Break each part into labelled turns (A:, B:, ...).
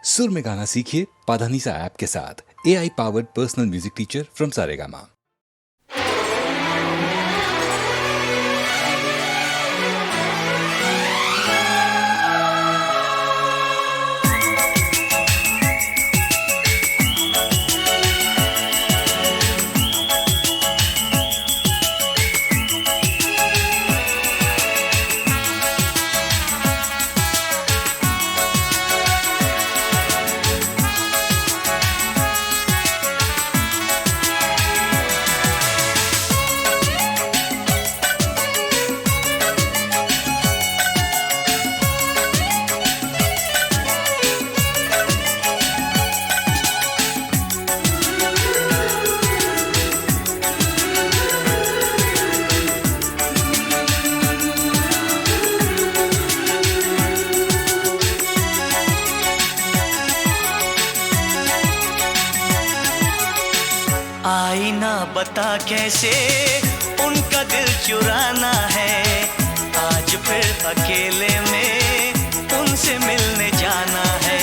A: सुर में गाना सीखिए पाधानीसा ऐप के साथ। AI powered personal music teacher from Saregama.
B: आईना बता कैसे उनका दिल चुराना है। आज फिर अकेले में उनसे मिलने जाना है।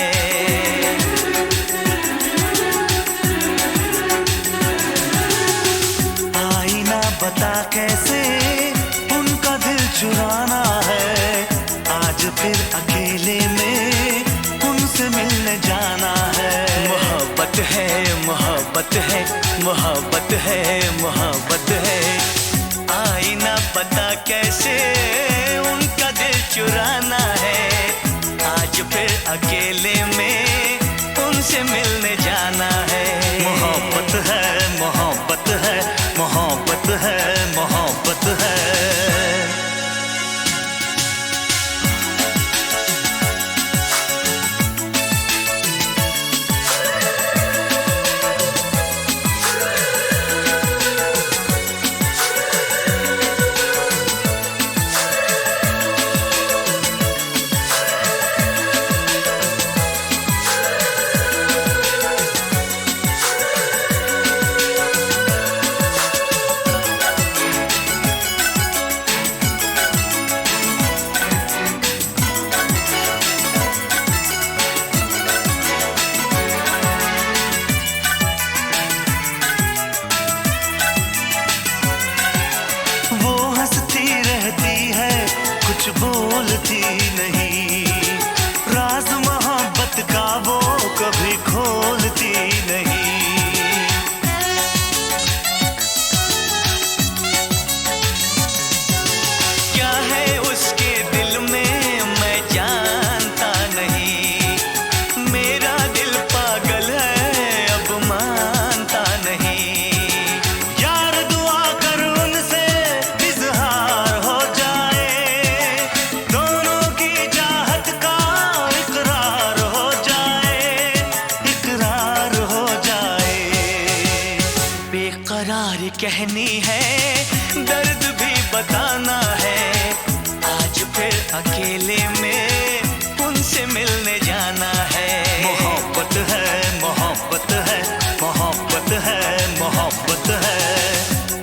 B: आईना बता कैसे उनका दिल चुराना है। आज फिर अकेले में उनसे मिलने जाना है। मोहब्बत है, मोहब्बत है, मोहब्बत है, मोहब्बत है। आईना पता कैसे उनका दिल चुराना है। आज फिर अकेले में उनसे मिलने जाना है। मोहब्बत है, मोहब्बत है, मोहब्बत है, मोहब्बत है। कुछ बोलती नहीं, राज मोहब्बत का वो कभी खोलती नहीं। क्या है उसके दिल में मैं जानता नहीं। मेरा दिल पागल है अब मानता नहीं। यार दुआ कर उनसे इजहार हो जाए। दोनों की चाहत का इकरार हो जाए, इकरार हो जाए। बेकरार कहनी है, दर्द भी बताना है। आज फिर अकेले में उनसे मिलने जाना है। मोहब्बत है, मोहब्बत है, मोहब्बत है, मोहब्बत है।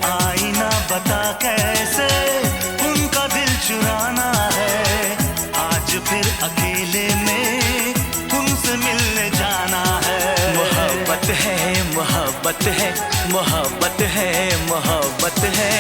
B: आईना बता कैसे उनका दिल चुराना है। आज फिर अकेले में उनसे मिलने जाना है। मोहब्बत है, मोहब्बत है, मोहब्बत है, मोहब्बत है।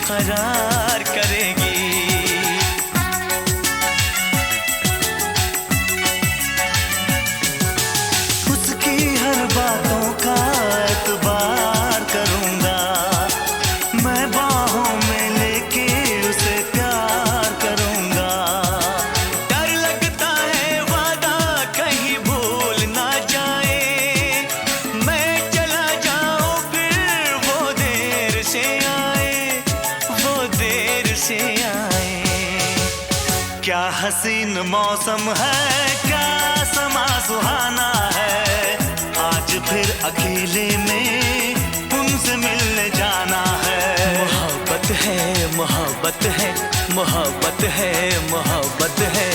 B: करार करेगी। उसकी हर बातों का एतबार करूंगा, मैं बाहों में लेके उसे प्यार करूंगा। क्या हसीन मौसम है, क्या समा सुहाना है। आज फिर अकेले में उनसे मिलने जाना है। मोहब्बत है, मोहब्बत है, मोहब्बत है, मोहब्बत है।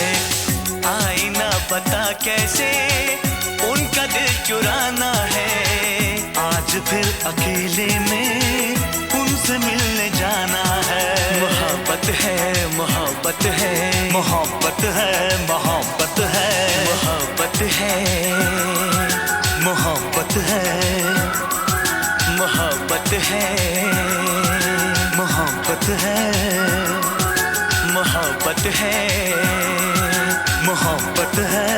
B: आईना पता कैसे उनका दिल चुराना है। आज फिर अकेले में उनसे मिलने जाना है। मोहब्बत है, मोहब्बत है, मोहब्बत है, मोहब्बत है, मोहब्बत है, मोहब्बत है, मोहब्बत है, मोहब्बत है, मोहब्बत है, मोहब्बत है।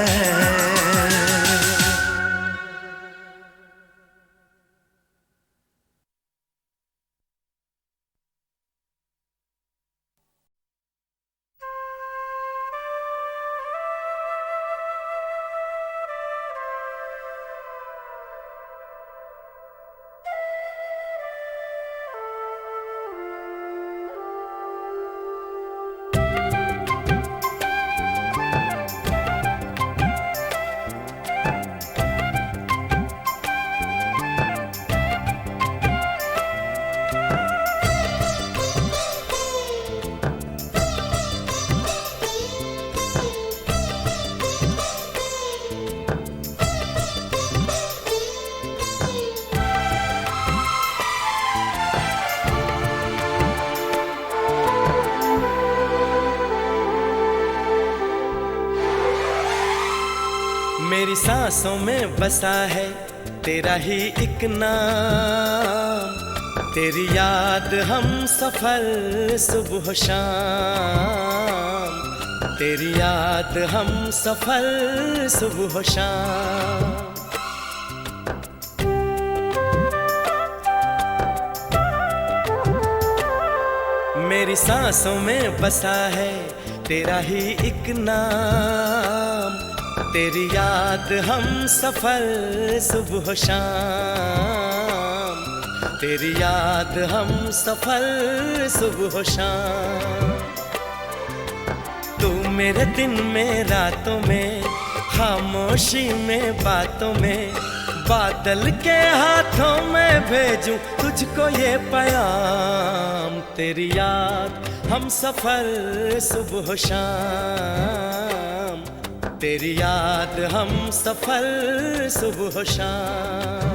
C: मेरी सांसों में बसा है तेरा ही एक नाम। तेरी याद हम सफर सुबह शाम। तेरी याद हम सफर सुबह शाम। मेरी सांसों में बसा है तेरा ही एक नाम। तेरी याद हम सफर सुबह शाम। तेरी याद हम सफर सुबह शाम। तू मेरे दिन में रातों में, खामोशी में बातों में, बादल के हाथों में भेजूं तुझको ये पैगाम। तेरी याद हम सफर सुबह शाम। तेरी याद हम सफर सुबह शाम।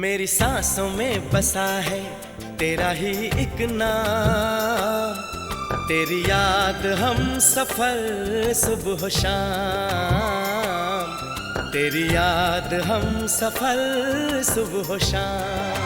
C: मेरी सांसों में बसा है तेरा ही एक नाम। तेरी याद हम सफर सुबह शाम। तेरी याद हम सफर सुबह शाम।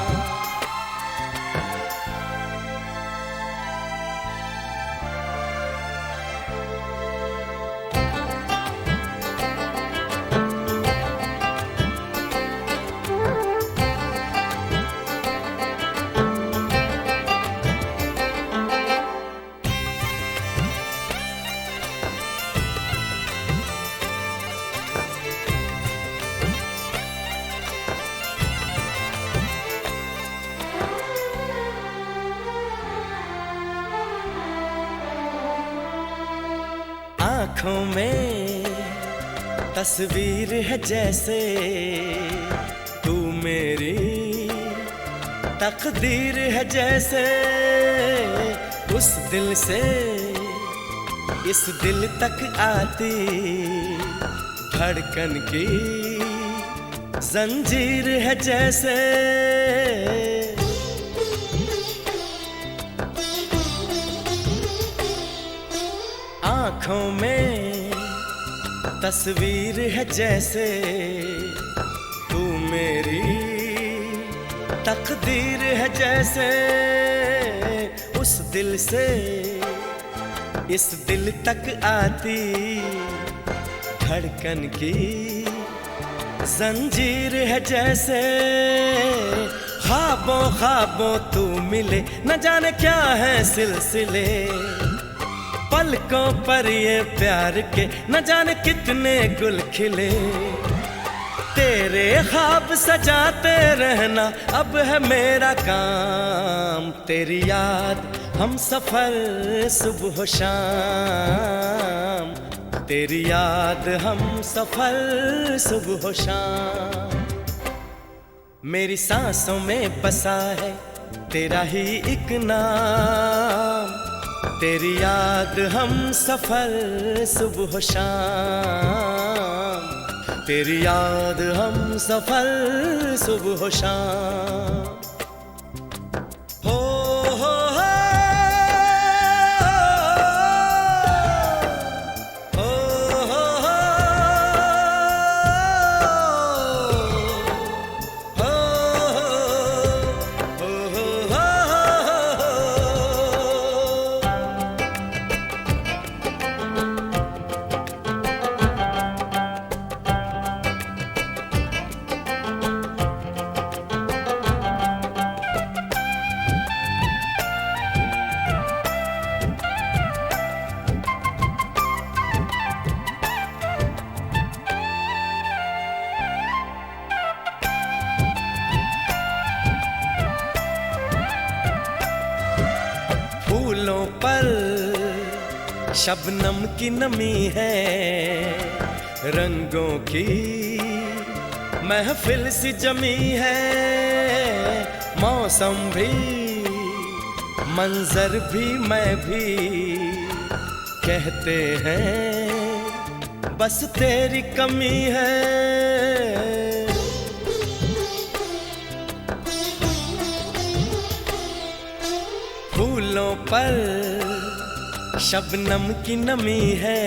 C: आँखों में तस्वीर है जैसे तू मेरी तकदीर है जैसे। उस दिल से इस दिल तक आती धड़कन की जंजीर है जैसे। आँखों में तस्वीर है जैसे तू मेरी तकदीर है जैसे। उस दिल से इस दिल तक आती धड़कन की जंजीर है जैसे। ख्वाबों ख्वाबों तू मिले न जाने क्या है सिलसिले। पलकों पर ये प्यार के न जाने कितने गुल खिले। तेरे ख्वाब सजाते रहना अब है मेरा काम। तेरी याद हम सफर सुबह शाम, तेरी याद हम सफर सुबह शाम। मेरी सांसों में बसा है तेरा ही एक नाम, तेरी याद हम सफर सुबह शाम, तेरी याद हम सफर सुबह शाम। फूलों पर शबनम की नमी है, रंगों की महफिल सी जमी है। मौसम भी मंजर भी मैं भी कहते हैं बस तेरी कमी है। फूलों पर शबनम की नमी है,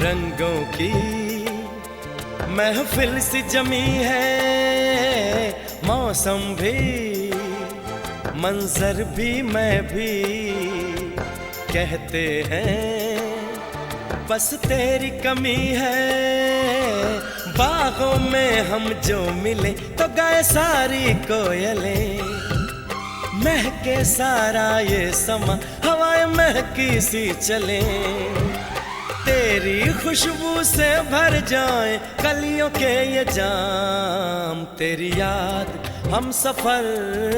C: रंगों की महफिल सी जमी है। मौसम भी मंजर भी मैं भी कहते हैं बस तेरी कमी है। बागों में हम जो मिले तो गाए सारी कोयलें, महके सारा ये समा हवाएं महकी सी चले। तेरी खुशबू से भर जाए कलियों के ये जाम, तेरी याद हम सफर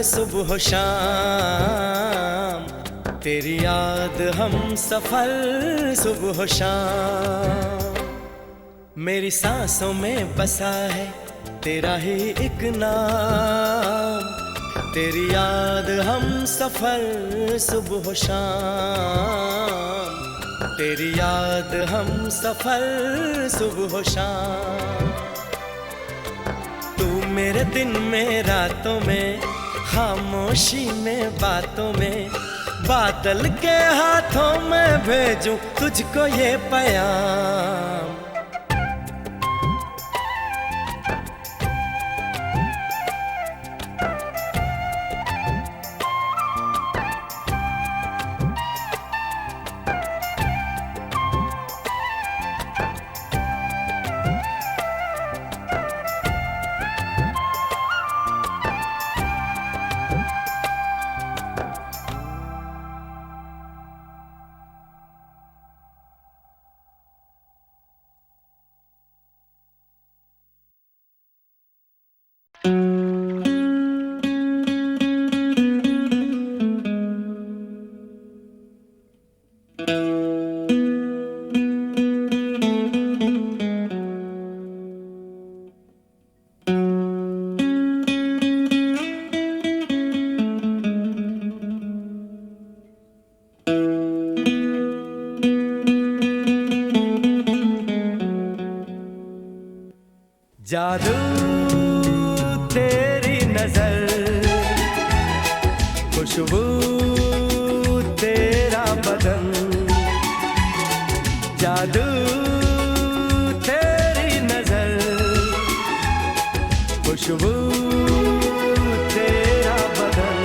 C: सुबह शाम, तेरी याद हम सफर सुबह शाम। मेरी सांसों में बसा है तेरा ही एक नाम, तेरी याद हम सफर सुबह शाम, तेरी याद हम सफर सुबह शाम। तू मेरे दिन में रातों में, खामोशी में बातों में, बादल के हाथों में भेजूं तुझको ये पैगाम। जादू तेरी नजर, खुशबू तेरा बदन, जादू तेरी नजर, खुशबू तेरा बदन।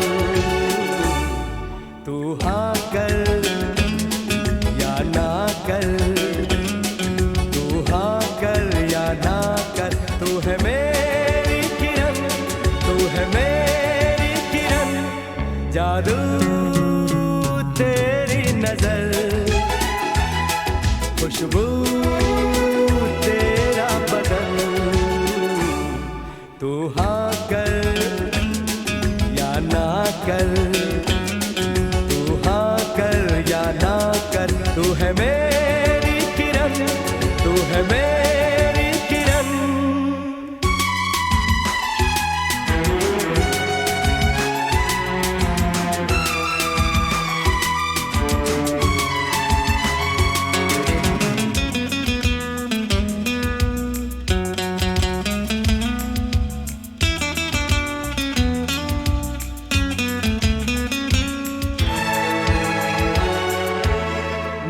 C: तू हाँ कर या ना कर, तू हाँ कर या ना कर, तू है मेरी किरण, तू है मेरी किरण। जादू तेरी नजर, खुशबू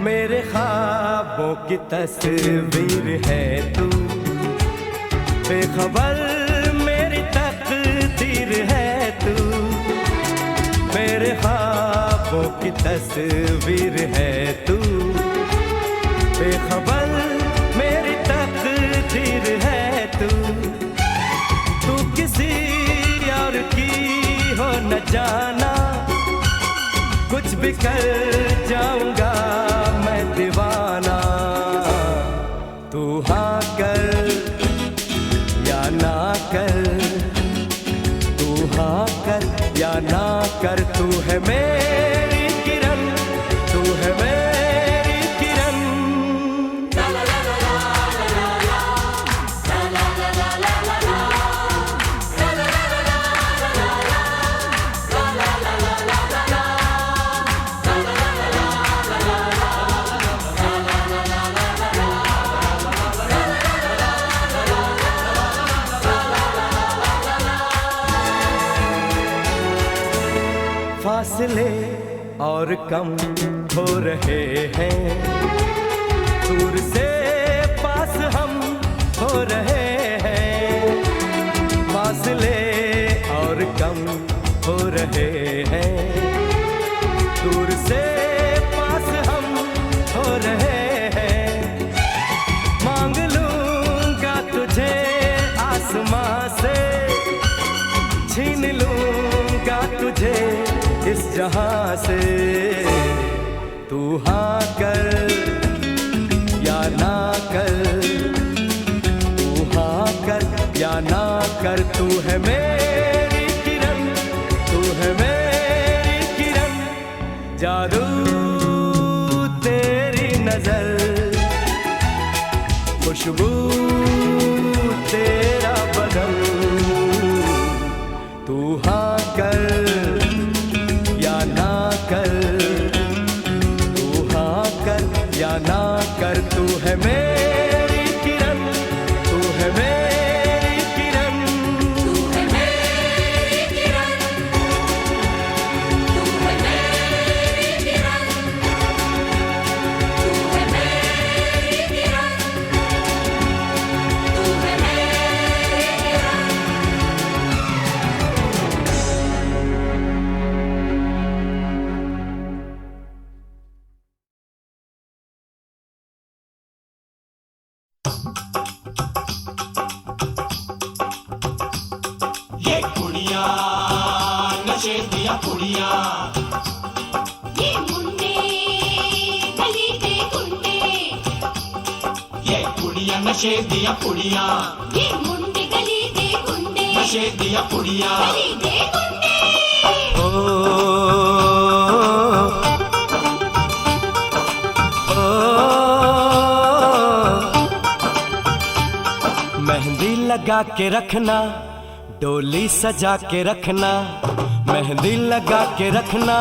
C: मेरे ख्वाबों की तस्वीर है तू, बेखबर मेरी तकदीर है तू। मेरे ख्वाबों की तस्वीर है तू, बेखबर मेरी तकदीर है तू। तू किसी और की हो न जाना, कुछ भी कर जाऊंगा मैं दीवाना। तू हाँ कर या ना कर, तू हाँ कर या ना कर, तू है मेरी किरण, तू है मेरी किरण। फासले और कम हो रहे हैं, दूर से पास हम हो रहे हैं। फासले और कम हो रहे हैं, दूर से पास हम हो रहे हैं। मांग लूंगा तुझे आसमां से, छीन लूंगा तुझे इस जहां से। तू हाँ कर या ना कर, तू हाँ कर या ना कर, तू है मेरी किरण, तू है मेरी किरण। जादू तेरी नजर, खुशबू तेरा बदन। तू हाँ कर या ना कर, तू हाँ कर या ना कर, तू है मेरी किरण, तू है मेरी किरण, तू है मेरी किरण, तू है मेरी किरण, तू है मेरी किरण, तू है मेरी किरण।
D: ये कुड़ियाँ नशे दिया कुड़ियाँ,
E: ये मुंडे गली के गुंडे,
D: ये कुड़ियाँ नशे दिया कुड़ियाँ,
E: ये मुंडे गली के गुंडे,
D: नशे दिया कुड़ियाँ।
E: गली के गुंडे।
C: मेहंदी लगा के रखना, डोली सजा के रखना। मेहंदी लगा के रखना,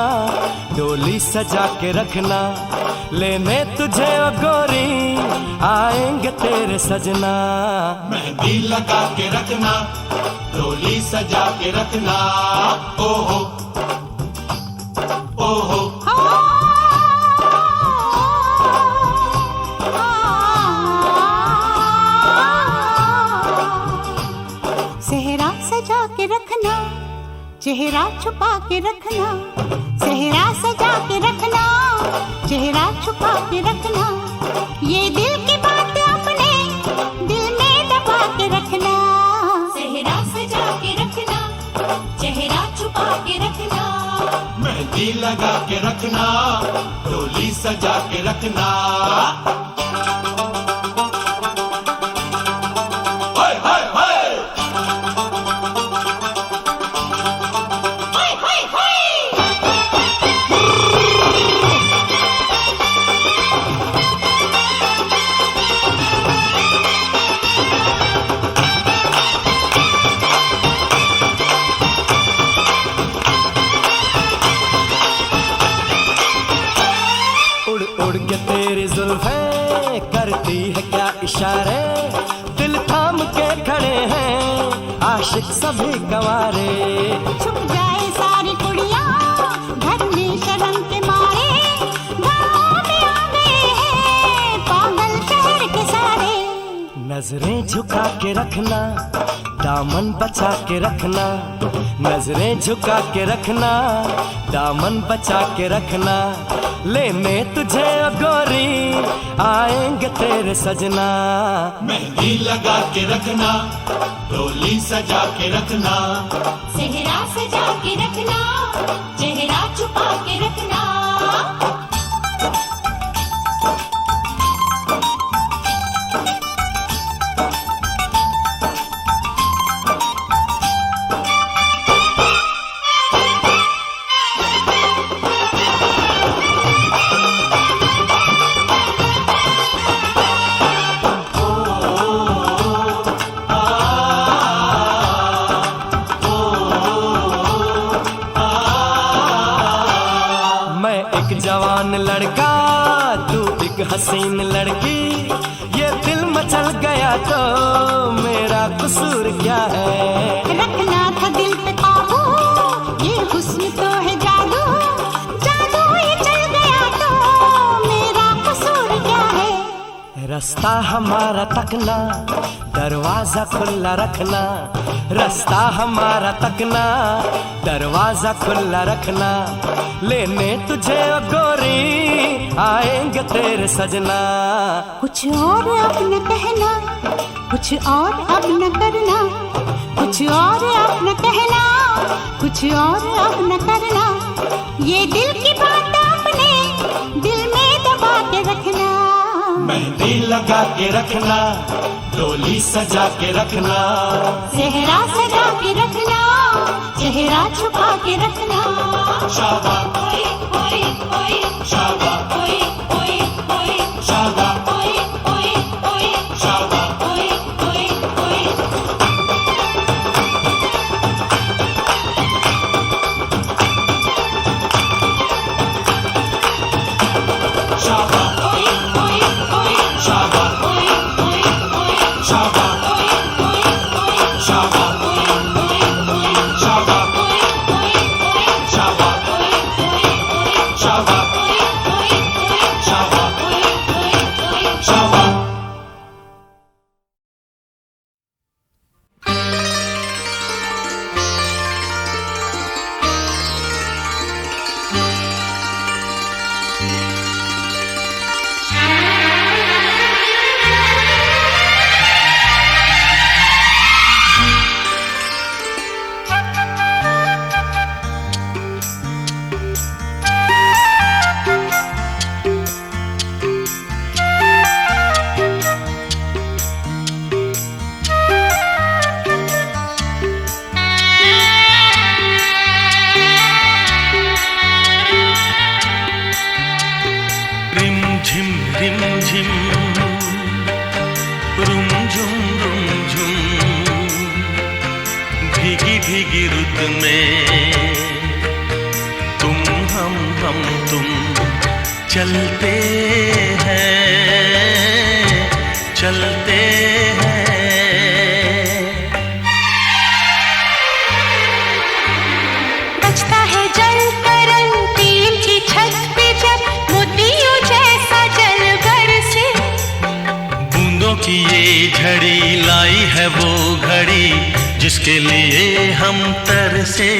C: डोली सजा के रखना। लेने तुझे ओ गोरी आएंगे तेरे सजना।
D: मेहंदी लगा के रखना, डोली सजा के रखना। ओहो ओहो
E: सेहरा सजा के रखना, चेहरा छुपा के रखना। सेहरा सजा के रखना, चेहरा छुपा के रखना। ये दिल की बात अपने दिल में दबा के रखना। सेहरा सजा के रखना, चेहरा छुपा के रखना।
D: मेहंदी लगा के रखना, डोली सजा के रखना। हाय हाय हाय
E: हाय हाय हाय।
C: उड़ उड़ के तेरी जुल्फें करती है क्या इशारे। दिल थाम के खड़े हैं आशिक सभी गंवारे।
E: छुप जाए सारी कुड़ियाँ घर में शर्म के मारे। गाँव में आ गए
C: नजरें झुका के रखना, दामन बचा के रखना, नजरें झुका के रखना, दामन बचा के रखना, लेने तुझे ओ गोरी आएंगे तेरे सजना।
D: मेहंदी लगा के रखना, डोली सजा के रखना,
E: सेहरा सजा के रखना, चेहरा छुपा के रखना।
C: जवान लड़का तू एक हसीन लड़की, ये दिल मचल गया तो मेरा कसूर क्या है।
E: रखना था दिल पे काबू, ये हुस्न तो है जादू, जादू ये चल गया तो मेरा कसूर क्या है।
C: रास्ता हमारा तकना, दरवाजा खुला रखना, रास्ता हमारा तकना, दरवाजा खुला रखना, लेने तुझे ओ गोरी आएंगे तेरे सजना।
E: कुछ और अब न कहना, कुछ और अब न करना, कुछ और अब न कहना, कुछ और अब न करना, ये दिल की बात अपने दिल में दबा के रखना।
D: मेहंदी लगा के रखना, डोली सजा के रखना,
E: सेहरा सजा के रखना, चेहरा छुपा के रखना।
D: शाबा शाबा शाबा शाबा
C: भीगी रुत में तुम हम तुम चलते चलते हैं।
E: बजता है जल तरंग टीम की छत पे जब मोतियों जैसा जल बरसे,
C: बूंदों की ये झड़ी लाई है वो घड़ी जिसके लिए हम तरसे।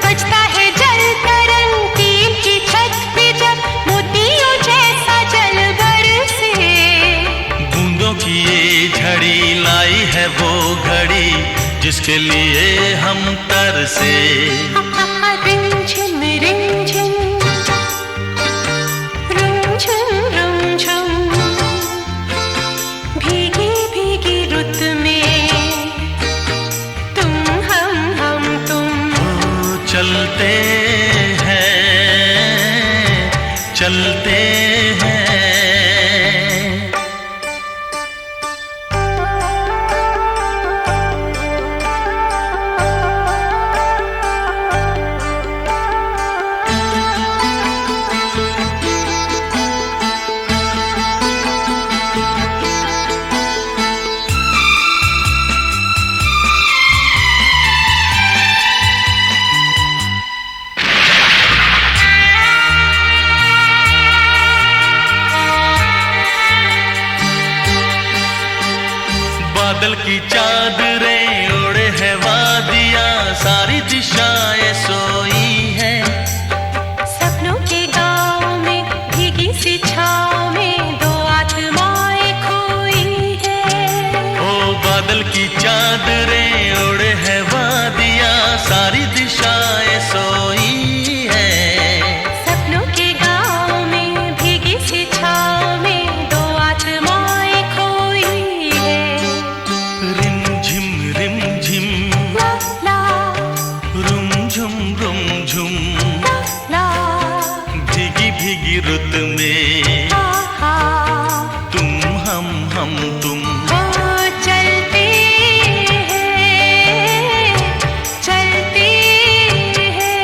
E: बजता है जल तरंग टीम की छत पे जब मोतियों जैसा जल बरसे,
C: बूंदों की ये झड़ी लाई है वो घड़ी जिसके लिए हम तरसे।
E: रिमझिम रिमझिम रुमझुम रुमझुम भीगी भीगी रुत में तुम हम तुम
C: चलते चलते हैं। बादल की चादरें ओढ़े है वादियां, सारी दिशाएं सोई है।
F: सपनों के गाँव में भीगी सी छाँव में दो आत्माएं खोई है।
C: ओ बादल की चादरें ओढ़े है वादियां, सारी दिशाएं सोई है।
F: सपनों के गाँव में भीगी सी छाँव में दो आत्माएं खोई है।
C: रिम झिम
F: ला ला
C: रुम झुम
F: ला ला
C: भीगी भीगी रुत में
F: आहा
C: तुम हम तुम
F: वो चलते हैं चलते हैं।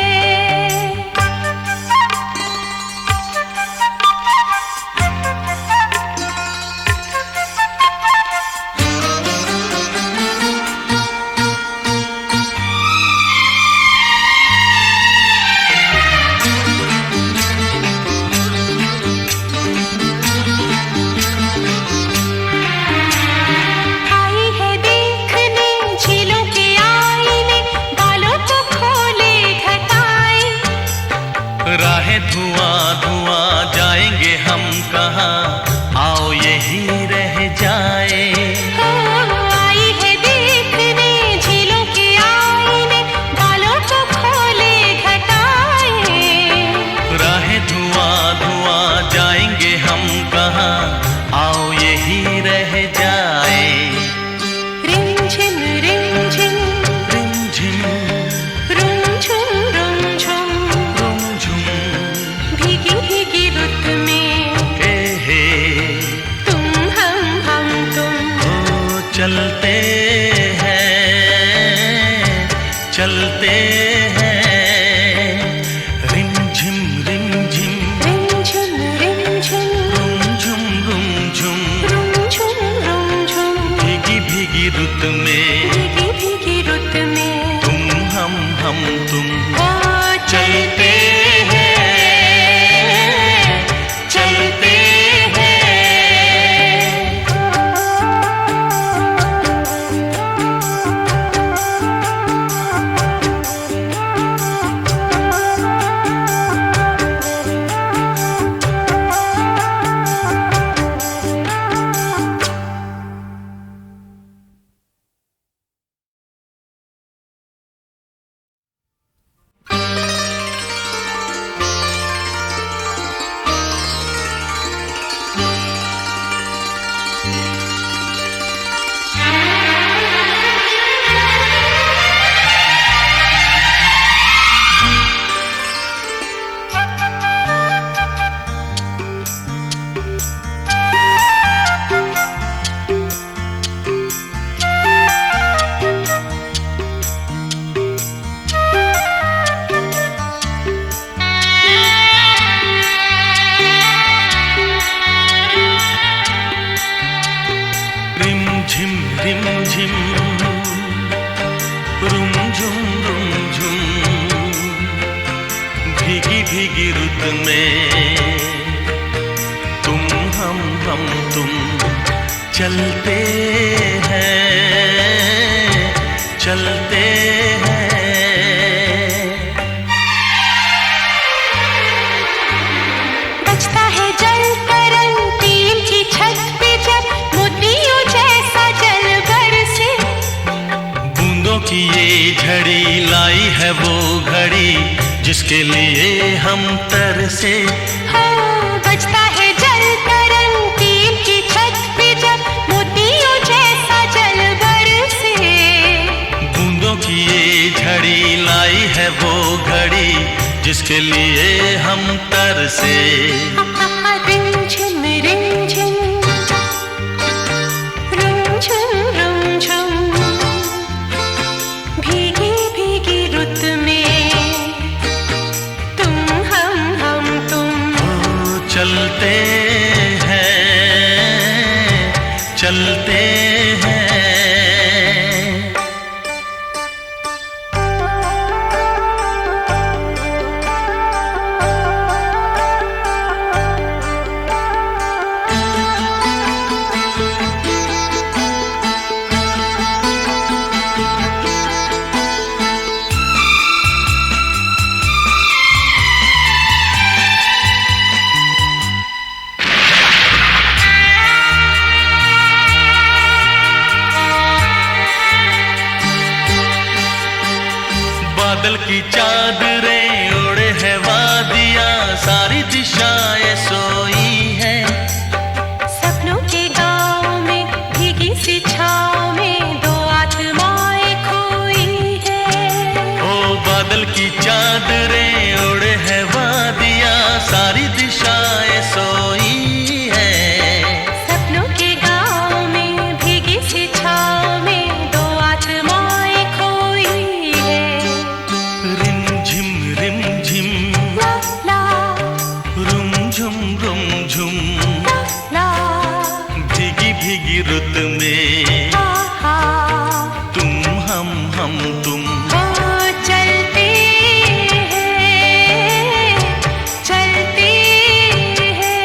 F: आई है देखने झीलों के आईने, बालों को खोले घटाई।
C: राहें धुआं जाएंगे हम कहाँ, आओ यही रह जाए।
F: हो आई है देखने झीलों के आईने, बालों को खोले घटाए।
C: राहें धुआं जाएंगे हम कहाँ, आओ यही रह जाए।
F: रिमझिम रिमझिम
C: रिमझिम
F: रुमझुम
C: रुमझुम
F: भीगी भीगी रुत में
C: हे
F: तुम हम तुम।
C: ओ चलते हैं चलते हैं। रिमझिम
F: रिमझिम रिमझिम
C: रुमझुम
F: रुमझुम
C: भीगी भीगी रुत में
F: भीगी भीगी रुत में
C: तुम हम तुम
F: वो
C: चलते हैं चलते हैं। रिमझिम रिमझिम रुमझुम भीगी भीगी रुत में तुम हम तुम चलते हैं चलते हैं।
F: बजता है जल तरंग टीम की छत पे जब मोतियों जैसा जल बरसे।
C: बूंदों की ये झड़ी लाई है वो घड़ी जिसके लिए हम तरसे।
F: हाँ, बजता है जल तरंग टीम की छत पे जब मोतियों जैसा जल बरसे।
C: बूंदों की ये झड़ी लाई है वो घड़ी जिसके लिए हम तरसे।
F: रिमझिम रिमझिम रुमझुम भीगी भीगी रुत में तुम हम तुम।
C: ओ चलते हैं चलते हैं।
B: रुत में तुम हम तुम
F: चलते हैं चलते हैं।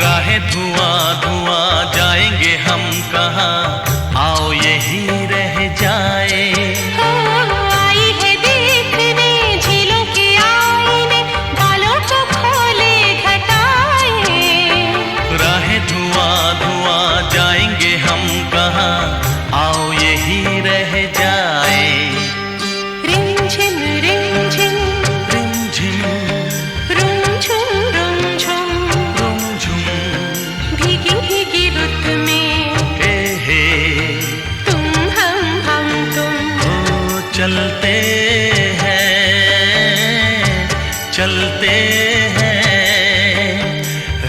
B: राहें धुआं धुआं जाएंगे हम कहाँ, आओ यही रह जाए।
F: आई है देखने झीलों के आईने, बालों को खोले घटाए।
B: राहें धुआं धुआं जाएंगे हम कहाँ, आओ यही रह जाए।
F: रिमझिम रिमझिम
B: रिमझिम
F: रुमझुम रुमझुम भीगी भीगी रुत में
B: हे
F: तुम हम तुम
B: ओ चलते चलते हैं।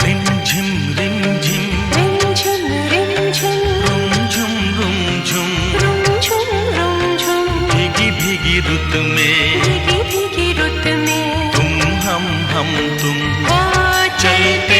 B: रिमझिम रिमझिम
F: रिमझिम रिमझिम
B: रुमझुम रुमझुम
F: रुमझुम रुमझुम
B: भीगी भीगी रुत में
F: भीगी भीगी रुत में
B: तुम हम तुम
F: ओ चलते